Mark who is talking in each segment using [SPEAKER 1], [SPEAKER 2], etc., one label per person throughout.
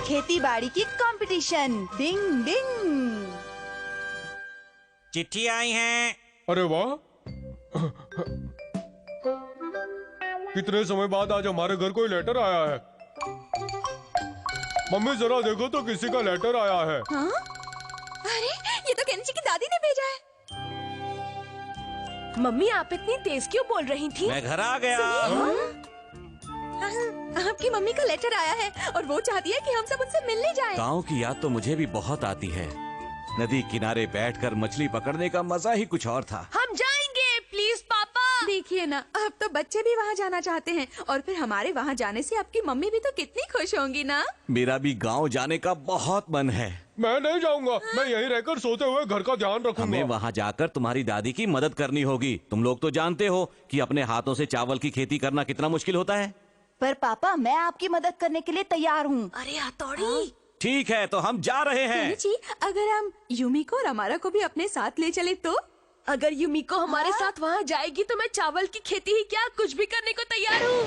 [SPEAKER 1] खेती बाड़ी की कंपटीशन। डिंग डिंग।
[SPEAKER 2] चिट्ठी आई है।
[SPEAKER 3] अरे वाह, कितने समय बाद आज हमारे घर कोई लेटर आया है। मम्मी जरा देखो तो किसी का लेटर आया है।
[SPEAKER 1] हाँ? अरे ये तो केनिची की दादी ने भेजा है।
[SPEAKER 4] मम्मी आप इतनी तेज क्यों बोल रही थी?
[SPEAKER 2] मैं घर आ गया।
[SPEAKER 1] आपकी मम्मी का लेटर आया है और वो चाहती है कि हम सब उनसे मिलने जाएं।
[SPEAKER 2] गांव की याद तो मुझे भी बहुत आती है। नदी किनारे बैठकर मछली पकड़ने का मजा ही कुछ और था।
[SPEAKER 4] हम जाएंगे, प्लीज पापा।
[SPEAKER 1] देखिए ना, अब तो बच्चे भी वहाँ जाना चाहते हैं और फिर हमारे वहाँ जाने से आपकी मम्मी भी तो कितनी खुश होंगी ना।
[SPEAKER 2] मेरा भी गांव जाने का बहुत मन है।
[SPEAKER 3] मैं नहीं जाऊंगा, मैं यहीं रहकर सोते हुए घर का ध्यान रखूंगा।
[SPEAKER 2] हमें वहाँ जाकर तुम्हारी दादी की मदद करनी होगी। तुम लोग तो जानते हो कि अपने हाथों से चावल की खेती करना कितना मुश्किल होता है।
[SPEAKER 1] पर पापा, मैं आपकी मदद करने के लिए तैयार हूँ।
[SPEAKER 4] अरे हथौड़ी।
[SPEAKER 2] ठीक है, तो हम जा रहे हैं।
[SPEAKER 1] जी, अगर हम यूमिको और अमारा को भी अपने साथ ले चले तो?
[SPEAKER 4] अगर यूमिको हमारे साथ वहाँ जाएगी तो मैं चावल की खेती ही क्या कुछ भी करने को तैयार हूँ।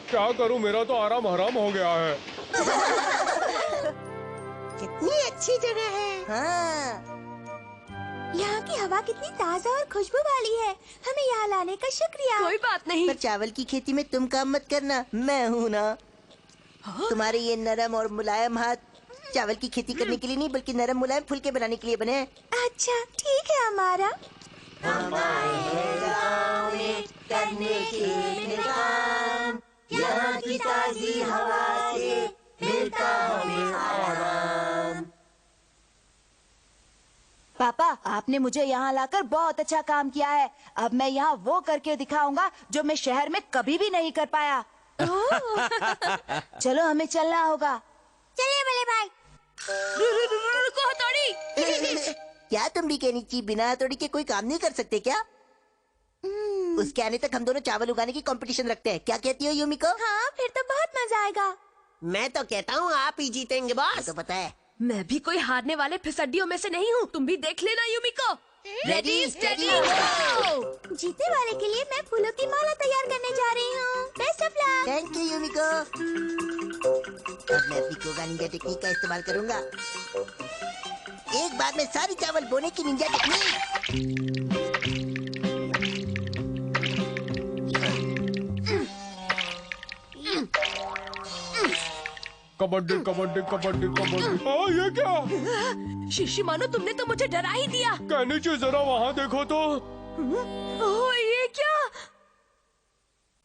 [SPEAKER 3] क्या करूं, मेरा तो आराम हराम हो गया है।
[SPEAKER 5] कितनी अच्छी जगह है। हाँ।
[SPEAKER 1] यहाँ की हवा कितनी ताज़ा और खुशबू वाली है। हमें यहाँ लाने का शुक्रिया।
[SPEAKER 4] कोई बात नहीं।
[SPEAKER 5] पर चावल की खेती में तुम काम मत करना, मैं हूँ ना। तुम्हारे ये नरम और मुलायम हाथ चावल की खेती करने के लिए नहीं, बल्कि नरम मुलायम फुलके बनाने के लिए बने हैं।
[SPEAKER 1] अच्छा ठीक है हमारा।
[SPEAKER 5] करने के काम, यहाँ की ताजी हवा से मिलता हमें आराम।
[SPEAKER 1] पापा, आपने मुझे यहाँ लाकर बहुत अच्छा काम किया है। अब मैं यहाँ वो करके दिखाऊंगा जो मैं शहर में कभी भी नहीं कर पाया। चलो हमें चलना होगा।
[SPEAKER 5] चलिए बड़े भाई।
[SPEAKER 4] रुको हथौड़ी।
[SPEAKER 5] क्या तुम भी केनिची बिना हथौड़ी के कोई काम नहीं कर सकते क्या? उसके आने तक हम दोनों चावल उगाने की कंपटीशन रखते हैं। क्या कहती हो यूमिको?
[SPEAKER 1] हाँ, फिर तो बहुत मजा आएगा।
[SPEAKER 5] मैं तो कहता हूँ आप ही जीतेंगे बॉस। तो पता है।
[SPEAKER 4] मैं भी कोई हारने वाले फिसड्डियों में से नहीं हूँ। तुम भी देख लेना यूमिको।
[SPEAKER 5] रेडी स्टेडी
[SPEAKER 4] गो।
[SPEAKER 1] जीते वाले के लिए मैं फूलों की माला तैयार करने जा रही हूँ। Best of luck.
[SPEAKER 5] Thank you Yumiko. अब मैं अपनी कोगा निंजा टेक्निक का इस्तेमाल करूंगा। एक बार में सारी चावल बोने की निंजा टेक्निक।
[SPEAKER 3] कबड्डी कबड्डी कबड्डी कबड्डी। हाँ, ये क्या?
[SPEAKER 4] शिशी मानो, तुमने तो मुझे डरा ही दिया।
[SPEAKER 3] केनिची जरा वहाँ देखो तो।
[SPEAKER 4] ओह, ये क्या?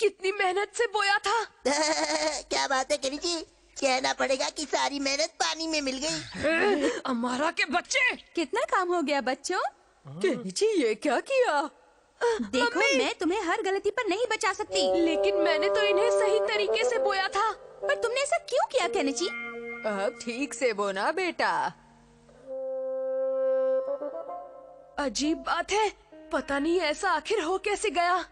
[SPEAKER 4] कितनी मेहनत से बोया था।
[SPEAKER 5] क्या बात है केनिची, कहना पड़ेगा कि सारी मेहनत पानी में मिल गई।
[SPEAKER 4] अमारा के बच्चे।
[SPEAKER 1] कितना काम हो गया बच्चों।
[SPEAKER 4] केनिची, ये क्या किया?
[SPEAKER 1] देखो, मैं तुम्हें हर गलती पर नहीं बचा सकती।
[SPEAKER 4] लेकिन मैंने तो इन्हें सही तरीके से बोया था।
[SPEAKER 1] पर तुमने ऐसा क्यों किया केनिची?
[SPEAKER 6] अब ठीक से बोना बेटा।
[SPEAKER 4] अजीब बात है, पता नहीं ऐसा आखिर हो कैसे गया।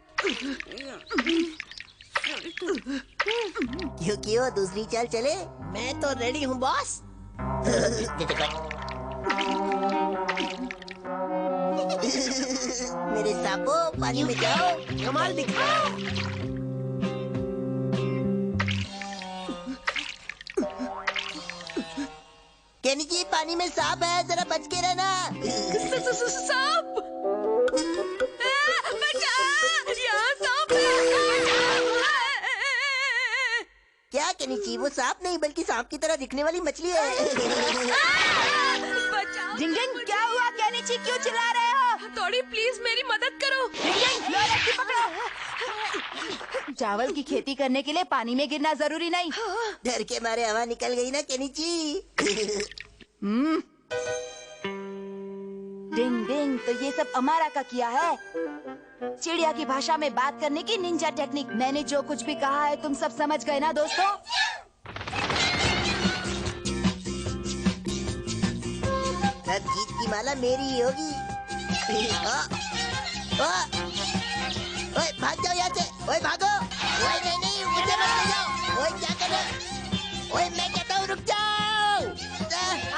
[SPEAKER 5] क्योंकि वो दूसरी चाल चले। मैं तो रेडी हूँ बॉस। मेरे सांपों, पानी में जाओ, कमाल दिखाओ। केनिची, पानी में सांप है, जरा बच के रहना।
[SPEAKER 4] सांप! बचा! यहाँ सांप है!
[SPEAKER 5] क्या केनिची, वो सांप नहीं बल्कि सांप की तरह दिखने वाली मछली है।
[SPEAKER 4] बचा!
[SPEAKER 1] जिंगजिंग, क्या हुआ केनिची, क्यों चिल्ला रहे हो?
[SPEAKER 4] थोड़ी प्लीज मेरी मदद करो।
[SPEAKER 1] जिंगजिंग, लो रस्सी पकड़ो। चावल की खेती करने के लिए पानी में गिरना जरूरी नहीं।
[SPEAKER 5] डर के मारे हवा निकल गई ना केनिची।
[SPEAKER 1] डिंग डिंग, तो ये सब अमारा का किया है। चिड़िया की भाषा में बात करने की निंजा टेक्निक। मैंने जो कुछ भी कहा है तुम सब समझ गए ना दोस्तों?
[SPEAKER 5] अब जीत की माला मेरी ही होगी। ओए, भाग जाओ यहाँ से। ओए भागो। ओए नहीं नहीं, मुझे मत ले जाओ। ओए क्या कर रहे हो? ओए मैं कहता हूँ रुक जाओ।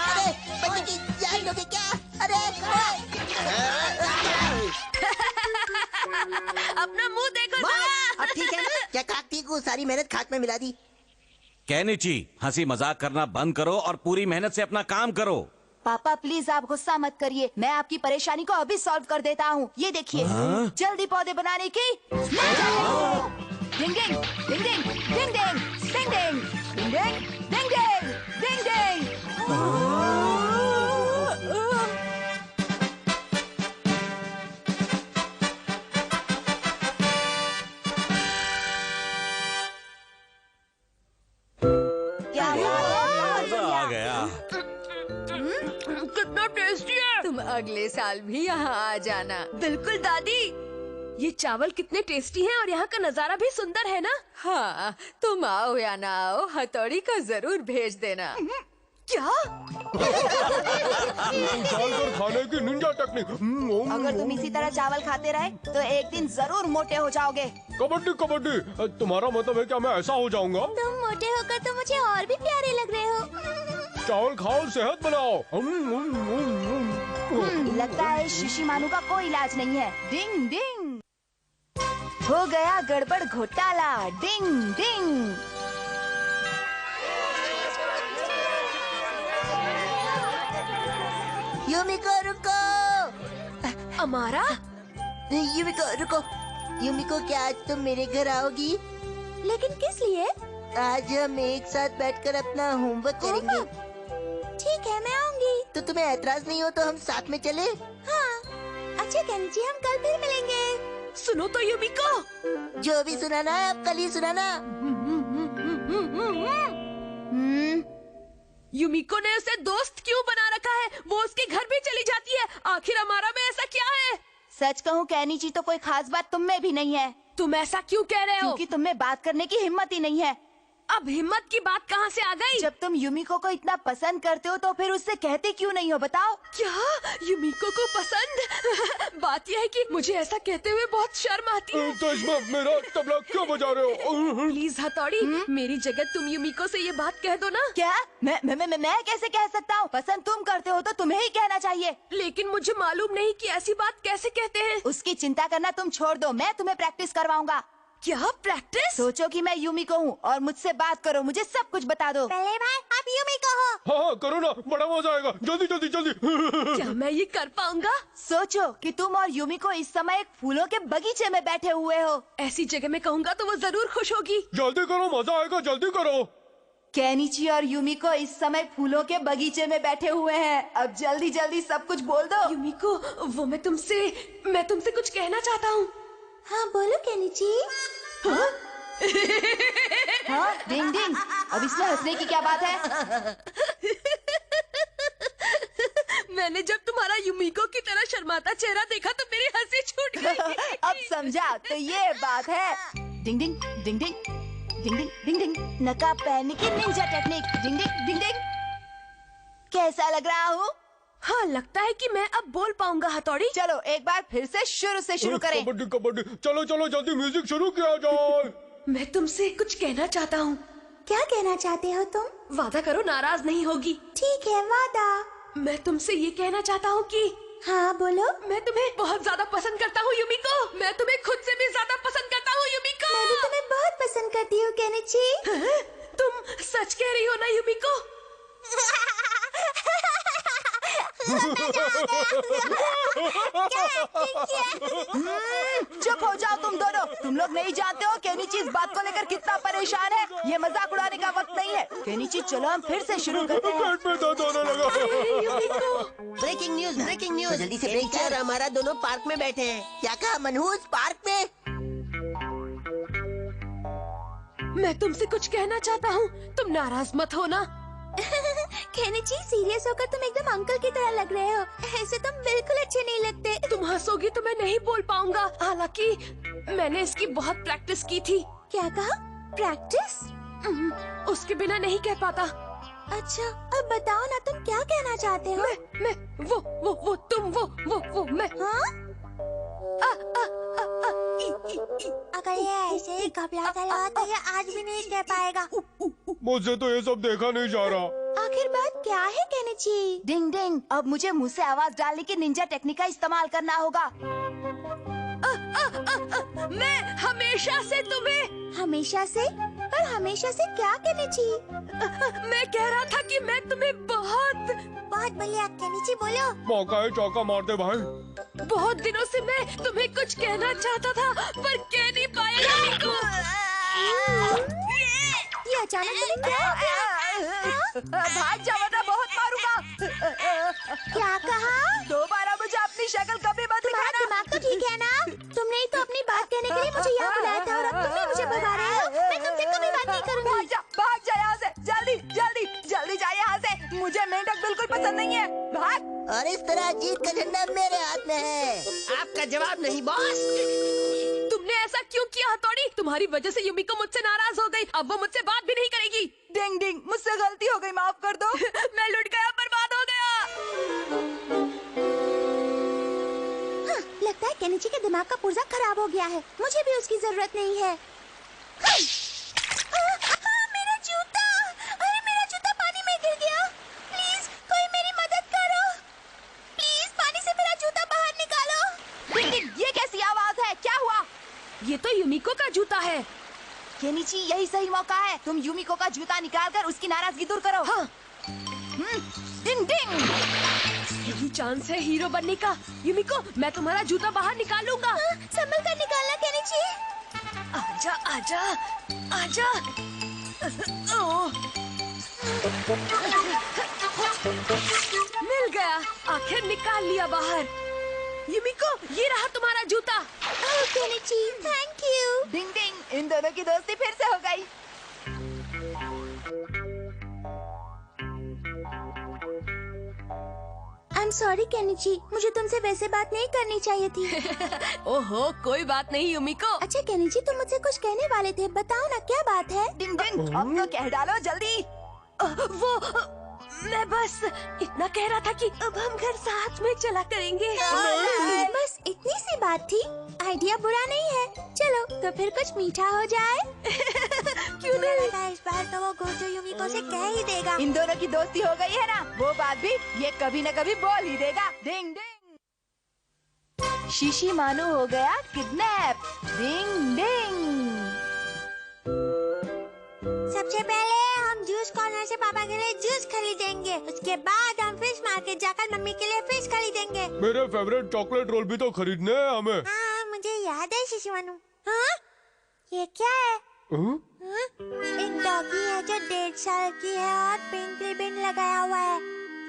[SPEAKER 5] अरे बच्चे की जान लोगे क्या? अरे
[SPEAKER 4] अपना मुंह देखो
[SPEAKER 5] बस,
[SPEAKER 4] जरा।
[SPEAKER 5] अब ठीक है ना? क्या काकतीकू सारी मेहनत खाक में मिला दी?
[SPEAKER 2] केनिची, हंसी मजाक करना बंद करो और पूरी मेहनत से अपना काम करो।
[SPEAKER 1] पापा प्लीज आप गुस्सा मत करिए, मैं आपकी परेशानी को अभी सॉल्व कर देता हूँ। ये देखिए, जल्दी पौधे बनाने की डिंग डिंग डिंग डिंग डिंग डिंग डिंग डिंग डिंग डिंग डिंग डिंग डिंग डिंग। क्या
[SPEAKER 2] मजा आ गया।
[SPEAKER 4] कितना टेस्टी है।
[SPEAKER 6] तुम अगले साल भी यहाँ आ जाना।
[SPEAKER 4] बिल्कुल दादी, ये चावल कितने टेस्टी हैं और यहाँ का नजारा भी सुंदर है ना।
[SPEAKER 6] हाँ, तुम आओ या ना आओ, हथौड़ी को जरूर भेज देना।
[SPEAKER 4] क्या?
[SPEAKER 3] डालकर खाने की निंजा टेक्निक।
[SPEAKER 1] अगर तुम इसी तरह चावल खाते रहे तो एक दिन जरूर मोटे हो जाओगे।
[SPEAKER 3] कबड्डी कबड्डी, तुम्हारा मतलब है क्या मैं ऐसा हो जाऊंगा?
[SPEAKER 5] तुम मोटे होकर तो मुझे और भी प्यारे लग रहे हो।
[SPEAKER 3] चावल खाओ, सेहत बनाओ।
[SPEAKER 1] लगता है शिशी मानू का कोई इलाज नहीं है। डिंग डिंग, हो गया गड़बड़ घोटाला। डिंग डिंग।
[SPEAKER 5] युमिको रुको।
[SPEAKER 4] अमारा,
[SPEAKER 5] युमिको रुको। युमिको क्या आज तुम मेरे घर आओगी? लेकिन किस लिए? आज हम एक साथ बैठकर अपना होमवर्क करेंगे। ठीक है, मैं आऊंगी। तो तुम्हें ऐतराज नहीं हो तो हम साथ में चले? हाँ। अच्छा केनिची, हम कल फिर मिलेंगे।
[SPEAKER 4] सुनो तो युमिको।
[SPEAKER 5] जो भी सुनाना है अब कल ही सुनाना।
[SPEAKER 4] युमिको ने उसे दोस्त क्यों बना रखा है? वो उसके घर भी चली जाती है। आखिर हमारा में ऐसा क्या है?
[SPEAKER 1] सच कहूँ कैनीची, तो कोई खास बात तुम में भी नहीं है।
[SPEAKER 4] तुम ऐसा क्यों कह रहे हो?
[SPEAKER 1] क्योंकि तुम में बात करने की हिम्मत ही नहीं है।
[SPEAKER 4] अब हिम्मत की बात कहाँ से आ गई?
[SPEAKER 1] जब तुम युमिको को इतना पसंद करते हो तो फिर उससे कहते क्यों नहीं हो, बताओ?
[SPEAKER 4] क्या युमिको को पसंद? बात यह है कि मुझे ऐसा कहते हुए बहुत शर्म आती है।
[SPEAKER 3] तो इसमें मेरा तबला क्यों बजा रहे हो?
[SPEAKER 4] प्लीज हथौड़ी, मेरी जगह तुम युमिको से ये बात कह दो ना।
[SPEAKER 1] क्या? मैं कैसे कह सकता हूँ? पसंद तुम करते हो तो तुम्हें ही कहना चाहिए।
[SPEAKER 4] लेकिन मुझे मालूम नहीं कि ऐसी बात कैसे कहते हैं।
[SPEAKER 1] उसकी चिंता करना तुम छोड़ दो, मैं तुम्हें प्रैक्टिस करवाऊंगा।
[SPEAKER 4] क्या प्रैक्टिस?
[SPEAKER 1] सोचो कि मैं युमिको हूँ और मुझसे बात करो, मुझे सब कुछ बता दो।
[SPEAKER 5] पहले भाई आप युमिको हो।
[SPEAKER 3] हाँ करो ना, बड़ा मजा आएगा। जल्दी जल्दी जल्दी।
[SPEAKER 4] क्या मैं ये कर पाऊंगा?
[SPEAKER 1] सोचो कि तुम और युमिको इस समय एक फूलों के बगीचे में बैठे हुए हो।
[SPEAKER 4] ऐसी जगह में कहूँगा तो वो जरूर खुश होगी।
[SPEAKER 3] जल्दी करो, मजा आएगा, जल्दी करो।
[SPEAKER 1] केनिची और युमिको इस समय फूलों के बगीचे में बैठे हुए हैं। अब जल्दी जल्दी सब कुछ बोल दो।
[SPEAKER 4] युमिको, वो मैं तुमसे कुछ कहना चाहता हूँ।
[SPEAKER 5] हाँ बोलो केनिची।
[SPEAKER 1] हाँ? डिंग डिंग, अब इसमें हंसने की क्या बात है?
[SPEAKER 4] मैंने जब तुम्हारा युमिको की तरह शर्माता चेहरा देखा तो मेरी हंसी छूट गई।
[SPEAKER 1] अब समझा, तो ये बात है। डिंग डिंग डिंग डिंग डिंग डिंग डिंग डिंग, नकाब पहनने की निंजा टेक्निक। डिंग डिंग डिंग डिंग। कैसा लग रहा हूँ?
[SPEAKER 4] हाँ, लगता है कि मैं अब बोल पाऊंगा हथौड़ी।
[SPEAKER 1] चलो एक बार फिर से शुरू करें।
[SPEAKER 3] कबड्डी कबड्डी, चलो चलो जल्दी म्यूजिक शुरू किया जाए।
[SPEAKER 4] मैं तुमसे कुछ कहना चाहता हूँ।
[SPEAKER 5] क्या कहना चाहते हो तुम?
[SPEAKER 4] वादा करो नाराज नहीं होगी।
[SPEAKER 5] ठीक है, वादा।
[SPEAKER 4] मैं तुमसे ये कहना चाहता हूँ कि
[SPEAKER 5] हाँ बोलो।
[SPEAKER 4] मैं तुम्हें बहुत ज्यादा पसंद करता हूँ युमिको। मैं तुम्हें खुद से भी ज्यादा पसंद करता हूँ युमिको।
[SPEAKER 5] मैं भी तुम्हें बहुत पसंद करती हूँ केनिची।
[SPEAKER 4] तुम सच कह रही हो ना युमिको?
[SPEAKER 1] चुप हो जाओ तुम दोनों। तुम लोग नहीं जानते हो केनिची इस बात को लेकर कितना परेशान है। ये मजाक उड़ाने का वक्त नहीं है। केनिची चलो हम फिर से शुरू करते हैं।
[SPEAKER 3] पेट में दर्द होने लगा।
[SPEAKER 5] ब्रेकिंग न्यूज जल्दी से ब्रेक कर। हमारा दोनों पार्क में बैठे हैं। क्या कहा मनहूस? पार्क में?
[SPEAKER 4] मैं तुमसे कुछ कहना चाहता हूँ, तुम नाराज मत हो ना।
[SPEAKER 5] केनिची सीरियस होकर तुम एकदम अंकल की तरह लग रहे हो। ऐसे तुम बिल्कुल अच्छे नहीं लगते।
[SPEAKER 4] तुम हंसोगी तो मैं नहीं बोल पाऊंगा। हालांकि मैंने इसकी बहुत प्रैक्टिस की थी।
[SPEAKER 5] क्या कहा? प्रैक्टिस?
[SPEAKER 4] उसके बिना नहीं कह पाता।
[SPEAKER 5] अच्छा अब बताओ ना, तुम क्या कहना चाहते हो?
[SPEAKER 4] मैं वो तुम वो मैं।
[SPEAKER 5] हाँ? अगर ये ऐसे ही घबराता रहा तो ये आज भी नहीं कह पाएगा।
[SPEAKER 3] मुझसे तो ये सब देखा नहीं जा रहा।
[SPEAKER 5] आखिर बात क्या है केनिची?
[SPEAKER 1] डिंग डिंग, अब मुझे मुंह से आवाज डालने की निंजा टेक्निक का इस्तेमाल करना होगा।
[SPEAKER 4] मैं हमेशा से तुम्हें
[SPEAKER 1] हमेशा से? पर हमेशा से क्या केनिची?
[SPEAKER 4] मैं कह रहा था कि मैं तुम्हें बहुत
[SPEAKER 1] बढ़िया केनिची बोलो।
[SPEAKER 3] मौका है चौका मार दे भाई।
[SPEAKER 4] बहुत दिनों से मैं तुम्हें कुछ कहना चाहता था पर कह नहीं पाया युमिको।
[SPEAKER 1] ये अचानक तुम्हें क्या हो गया?
[SPEAKER 4] भाग जाओ वरना बहुत मारूंगा।
[SPEAKER 1] क्या कहा?
[SPEAKER 4] दोबारा मुझे अपनी शक्ल कभी मत
[SPEAKER 1] तुम्हारा
[SPEAKER 4] दिखाना।
[SPEAKER 1] दिमाग तो ठीक है ना? तुमने ही तो अपनी बात कहने के लिए मुझे यहाँ बुलाया था और अब तुमने मुझे भगा रहे हो। मैं तुमसे कभी बात नहीं करूँगी।
[SPEAKER 4] भाग जा यहाँ से, जल्दी जल्दी जल्दी जा यहाँ से। मुझे मेंढक बिल्कुल पसंद नहीं है। भाग।
[SPEAKER 5] और इस तरह जीत का झंडा मेरे हाथ में है। आपका जवाब नहीं बॉस।
[SPEAKER 4] तुमने ऐसा क्यों किया हथौड़ी? तुम्हारी वजह से युमिको मुझसे नाराज हो गई। अब वो मुझसे बात भी नहीं करेगी। डिंग डिंग, मुझसे गलती हो गई, माफ कर दो। मैं लुट गया, बर्बाद हो गया।
[SPEAKER 1] हाँ, लगता है केनिची के दिमाग का पुर्जा खराब हो गया है। मुझे भी उसकी जरूरत नहीं है। मेरा जूता! अरे मेरा जूता पानी में गिर गया। प्लीज कोई मेरी मदद करो। प्लीज पानी से मेरा जूता बाहर निकालो।
[SPEAKER 4] डिंग डिंग, ये कैसी आवाज है? क्या हुआ? ये तो युमिको का जूता है।
[SPEAKER 1] केनिची, यही सही मौका है। तुम युमिको का जूता निकालकर उसकी नाराजगी दूर करो।
[SPEAKER 4] हाँ।
[SPEAKER 1] डिंग डिंग।
[SPEAKER 4] यही चांस है हीरो बनने का। युमिको, मैं तुम्हारा जूता बाहर निकाल लूंगा।
[SPEAKER 1] संभल कर निकालना केनिची।
[SPEAKER 4] आजा आजा आजा। ओह। मिल गया, आखिर निकाल लिया बाहर। युमिको, ये रहा तुम्हारा जूता।
[SPEAKER 1] Kenichi, thank you.
[SPEAKER 4] Ding ding, इन दोनों की दोस्ती फिर से हो गई।
[SPEAKER 1] I'm sorry केनिची, मुझे तुमसे वैसे बात नहीं करनी चाहिए थी।
[SPEAKER 4] ओहो, कोई बात नहीं युमिको।
[SPEAKER 1] अच्छा केनिची, तुम मुझसे कुछ कहने वाले थे, बताओ ना क्या बात है?
[SPEAKER 4] डिंग डिंग, अब तो कह डालो जल्दी। मैं बस इतना कह रहा था कि अब हम घर साथ में चला करेंगे।
[SPEAKER 1] बस इतनी सी बात थी। आइडिया बुरा नहीं है। चलो तो फिर कुछ मीठा हो जाए।
[SPEAKER 4] क्यों नहीं?
[SPEAKER 1] इस बार तो वो गोजो युमिको से कह ही देगा।
[SPEAKER 4] इन दोनों की दोस्ती हो गई है ना, वो बात भी ये कभी न कभी बोल ही देगा। डिंग डिंग, शीशी मानो हो गया किडनैप। डिंग डिंग।
[SPEAKER 1] सबसे पहले हम जूस कॉर्नर से पापा के लिए जूस खरीदेंगे। उसके बाद हम फिश मार्केट जाकर मम्मी के लिए फिश खरीदेंगे।
[SPEAKER 3] मेरे फेवरेट चॉकलेट रोल भी तो खरीदने हैं हमें।
[SPEAKER 1] हाँ, मुझे याद है शिशुमानु। हाँ? ये क्या है?
[SPEAKER 3] हाँ?
[SPEAKER 1] एक डॉगी है जो 1.5 साल की है और पिंक रिबन लगाया हुआ है।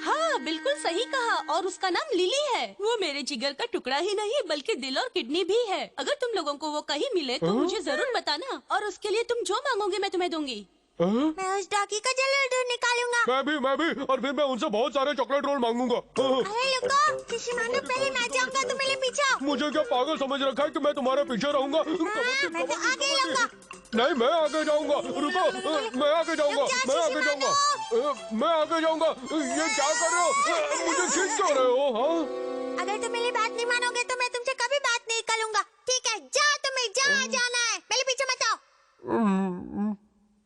[SPEAKER 7] हाँ, बिल्कुल सही कहा। और उसका नाम लिली है। वो मेरे जिगर का टुकड़ा ही नहीं बल्कि दिल और किडनी भी है। अगर तुम लोगों को वो कहीं मिले तो मुझे जरूर बताना और उसके लिए तुम जो मांगोगे मैं तुम्हें दूंगी।
[SPEAKER 3] हाँ?
[SPEAKER 1] मैं उस डॉगी का जरूर ढूंढ निकालूंगा।
[SPEAKER 3] मैं भी और फिर मैं उनसे बहुत सारे चॉकलेट रोल मांगूंगा। हाँ।
[SPEAKER 1] अरे रुको, शिशुमानु, पहले मैं जाऊंगा, तुम मेरे पीछे आओ।
[SPEAKER 3] मुझे क्या पागल समझ रखा है कि मैं तुम्हारे पीछे रहूंगा?
[SPEAKER 1] मैं तो आगे ही लूंगा।
[SPEAKER 3] नहीं, मैं आगे जाऊंगा। रुको, मैं आगे जाऊंगा। मैं आगे जाऊंगा। मैं आगे जाऊंगा। ये क्या कर रहे हो? मुझे खींच क्यों रहे हो? हाँ?
[SPEAKER 1] अगर तुम मेरी बात नहीं मानोगे तो मैं तुमसे कभी बात नहीं करूंगा। ठीक है, जाओ, तुम्हें जहाँ जाना है। मेरे पीछे मत आओ।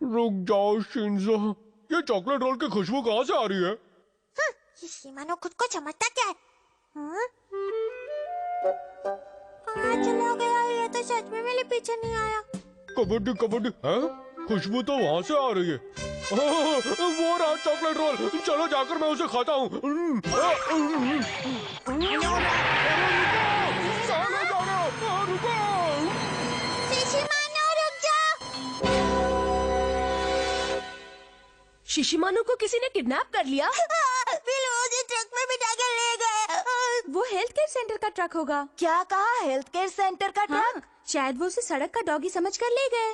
[SPEAKER 3] रुक जाओ शिंजो, ये चॉकलेट रोल की खुशबू कहाँ से आ रही है?
[SPEAKER 1] ये शिमानो खुद को समझता क्या है? हाँ? कहाँ चला गया? ये तो सच में मेरे पीछे नहीं आया।
[SPEAKER 3] कबड्डी कबड्डी है? खुशबू तो वहाँ से आ रही है। वो रहा चॉकलेट रोल। चलो जाकर मैं उसे खाता हूँ।
[SPEAKER 1] शिशिमानो, रुक जाओ।
[SPEAKER 4] शिशिमानु को किसी ने किडनैप कर लिया।
[SPEAKER 1] फिर मुझे ट्रक में बिठा कर ले गए।
[SPEAKER 7] वो हेल्थ केयर सेंटर का ट्रक होगा।
[SPEAKER 4] क्या कहा? हेल्थ केयर सेंटर का ट्रक?
[SPEAKER 7] हाँ, शायद वो उसे सड़क का डॉगी समझकर ले गए।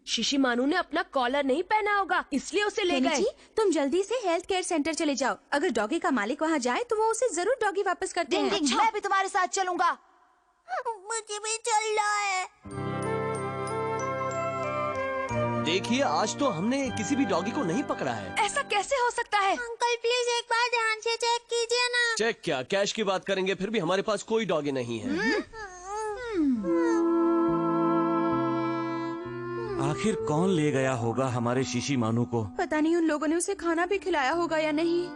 [SPEAKER 4] शिशिमानु ने अपना कॉलर नहीं पहना होगा इसलिए उसे ले गए।
[SPEAKER 7] केनिची, तुम जल्दी से हेल्थ केयर सेंटर चले जाओ। अगर डॉगी का मालिक वहाँ जाए तो वो उसे जरूर डॉगी वापस करते
[SPEAKER 4] डिंग
[SPEAKER 7] हैं।
[SPEAKER 4] डिंग, मैं भी तुम्हारे साथ चलूंगा।
[SPEAKER 1] मुझे भी चलना है।
[SPEAKER 8] देखिए, आज तो हमने किसी भी डॉगी को नहीं पकड़ा है।
[SPEAKER 4] ऐसा कैसे हो सकता है?
[SPEAKER 1] अंकल प्लीज एक बार ध्यान से चेक कीजिए ना।
[SPEAKER 8] चेक क्या, कैश की बात करेंगे, फिर भी हमारे पास कोई डॉगी नहीं है।
[SPEAKER 2] आखिर कौन ले गया होगा हमारे शिशिमानु को?
[SPEAKER 7] पता नहीं उन लोगों ने उसे खाना भी खिलाया होगा या नहीं।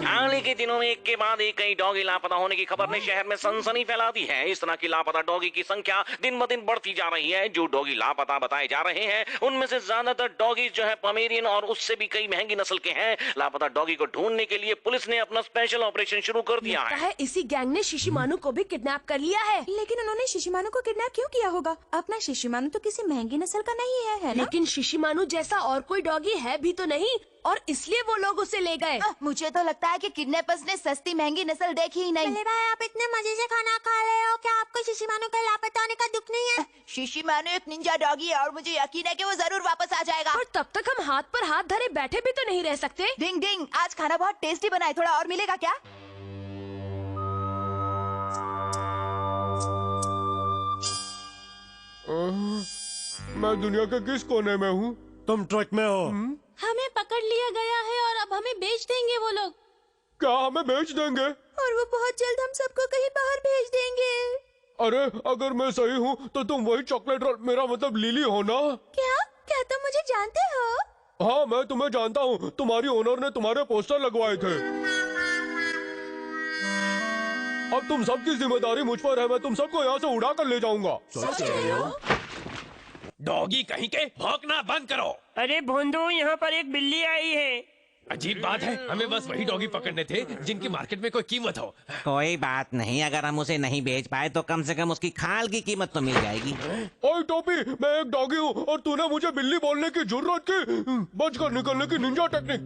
[SPEAKER 2] हाल ही के दिनों में एक के बाद एक कई डॉगी लापता होने की खबर ने शहर में सनसनी फैला दी है। इस तरह की लापता डॉगी की संख्या दिन ब दिन बढ़ती जा रही है। जो डॉगी लापता बताए जा रहे हैं उनमें से ज्यादातर डॉगी जो है पोमेरियन और उससे भी कई महंगी नस्ल के हैं। लापता डॉगी को ढूंढने के लिए पुलिस ने अपना स्पेशल ऑपरेशन शुरू कर दिया है।
[SPEAKER 9] इसी गैंग ने शिशिमानु को भी किडनैप कर लिया है।
[SPEAKER 4] लेकिन उन्होंने शिशिमानु को किडनैप क्यों किया होगा? अपना शिशिमानु तो किसी महंगी नस्ल का नहीं है ना?
[SPEAKER 9] लेकिन शिशिमानु जैसा और कोई डॉगी है भी तो नहीं, और इसलिए वो लोग उसे ले गए।
[SPEAKER 1] मुझे तो लगता है कि किडनैपर्स ने सस्ती महंगी नस्ल देखी ही नहीं।
[SPEAKER 5] भाई आप इतने मजे से खाना खा रहे हो, क्या आपको शिशिमानु के लापता होने का दुख नहीं है?
[SPEAKER 1] शिशिमानु एक निंजा डॉगी है और मुझे यकीन है कि वो जरूर वापस आ जाएगा।
[SPEAKER 9] और तब तक हम हाथ पर हाथ धरे बैठे भी तो नहीं रह सकते।
[SPEAKER 1] डिंग डिंग, आज खाना बहुत टेस्टी बना है, थोड़ा और मिलेगा क्या?
[SPEAKER 3] मैं दुनिया के किस कोने में हूँ?
[SPEAKER 10] तुम ट्रक में हो।
[SPEAKER 7] हमें पकड़ लिया गया है और अब हमें बेच देंगे वो लोग।
[SPEAKER 3] क्या हमें बेच देंगे?
[SPEAKER 4] और वो बहुत जल्द हम सबको कहीं बाहर भेज देंगे।
[SPEAKER 3] अरे अगर मैं सही हूँ तो तुम वही चॉकलेट रोल, मेरा मतलब लिली हो ना?
[SPEAKER 4] क्या तुम मुझे जानते हो?
[SPEAKER 3] हाँ मैं तुम्हें जानता हूँ, तुम्हारी ओनर ने तुम्हारे पोस्टर लगवाए थे। अब तुम सबकी जिम्मेदारी मुझ पर है, मैं तुम सबको यहाँ से उड़ा कर ले जाऊंगा।
[SPEAKER 11] डॉगी कहीं के, भौंकना बंद करो।
[SPEAKER 10] अरे भोंदू, यहाँ पर एक बिल्ली आई है।
[SPEAKER 11] अजीब बात है, हमें बस वही डॉगी पकड़ने थे जिनकी मार्केट में कोई कीमत हो।
[SPEAKER 12] कोई बात नहीं, अगर हम उसे नहीं बेच पाए तो कम से कम उसकी खाल की कीमत तो मिल जाएगी।
[SPEAKER 3] ओए टोपी, मैं एक डॉगी हूँ और तूने मुझे बिल्ली बोलने की जुर्रत की? बचकर निकलने की Ninja technique.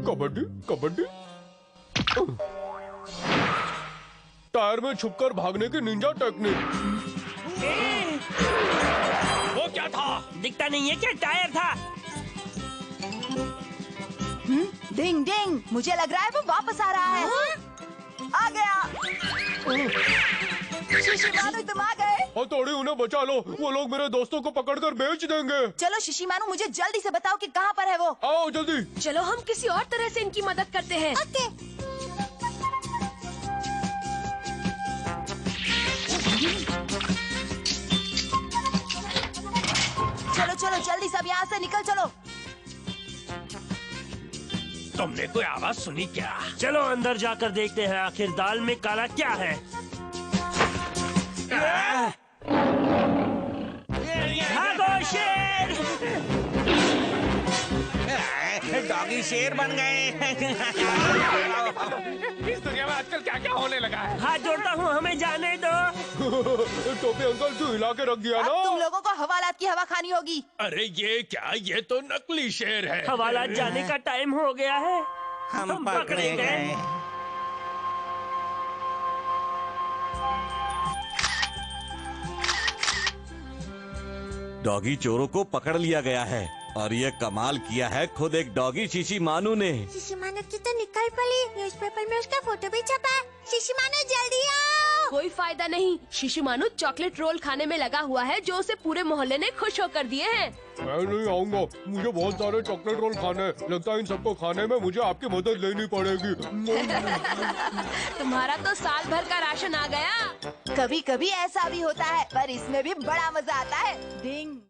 [SPEAKER 3] Kabaddi kabaddi, tyre में छुपकर भागने की निंजा टेक्निक।
[SPEAKER 11] वो क्या था?
[SPEAKER 10] दिखता नहीं है क्या? टायर था।
[SPEAKER 1] डिंग डिंग, मुझे लग रहा है वो वापस आ रहा है। आ गया। शिशिमानु, तुम आ गए?
[SPEAKER 3] हथौड़ी, उन्हें बचा लो, वो लोग मेरे दोस्तों को पकड़कर बेच देंगे।
[SPEAKER 1] चलो शिशिमानु, मुझे जल्दी से बताओ कि कहाँ पर है वो।
[SPEAKER 3] आओ जल्दी।
[SPEAKER 9] चलो हम किसी और तरह से इनकी मदद करते हैं।
[SPEAKER 1] चलो चलो जल्दी सब यहाँ से निकल चलो।
[SPEAKER 11] तुमने कोई आवाज सुनी क्या?
[SPEAKER 10] चलो अंदर जाकर देखते हैं आखिर दाल में काला क्या है। भागो शेर!
[SPEAKER 12] डॉगी शेर बन गए।
[SPEAKER 11] इस दुनिया में आजकल क्या क्या होने लगा है।
[SPEAKER 10] हाथ जोड़ता हूँ, हमें जाने दो।
[SPEAKER 3] टोपी अंकल, तू हिला के रख दिया ना।
[SPEAKER 1] अब तुम लोगों को हवालात की हवा खानी होगी।
[SPEAKER 11] अरे ये क्या, ये तो नकली शेर है।
[SPEAKER 10] हवालात जाने का टाइम हो गया है।
[SPEAKER 12] हम पकड़े गए।
[SPEAKER 2] डॉगी चोरों को पकड़ लिया गया है और ये कमाल किया है खुद एक डॉगी शिशिमानु ने।
[SPEAKER 5] शिशिमानु की तो निकल पड़ी, न्यूज़पेपर में उसका फोटो भी छपा है। शिशिमानु जल्दी आओ।
[SPEAKER 9] कोई फायदा नहीं, शिशिमानु चॉकलेट रोल खाने में लगा हुआ है जो उसे पूरे मोहल्ले ने खुश होकर दिए हैं।
[SPEAKER 3] मैं नहीं आऊंगा, मुझे बहुत सारे चॉकलेट रोल खाने हैं। लगता है इन सबको खाने में मुझे आपकी मदद लेनी पड़ेगी।
[SPEAKER 9] तुम्हारा तो साल भर का राशन आ गया।
[SPEAKER 1] कभी कभी ऐसा भी होता है, पर इसमें भी बड़ा मजा आता है। डिंग।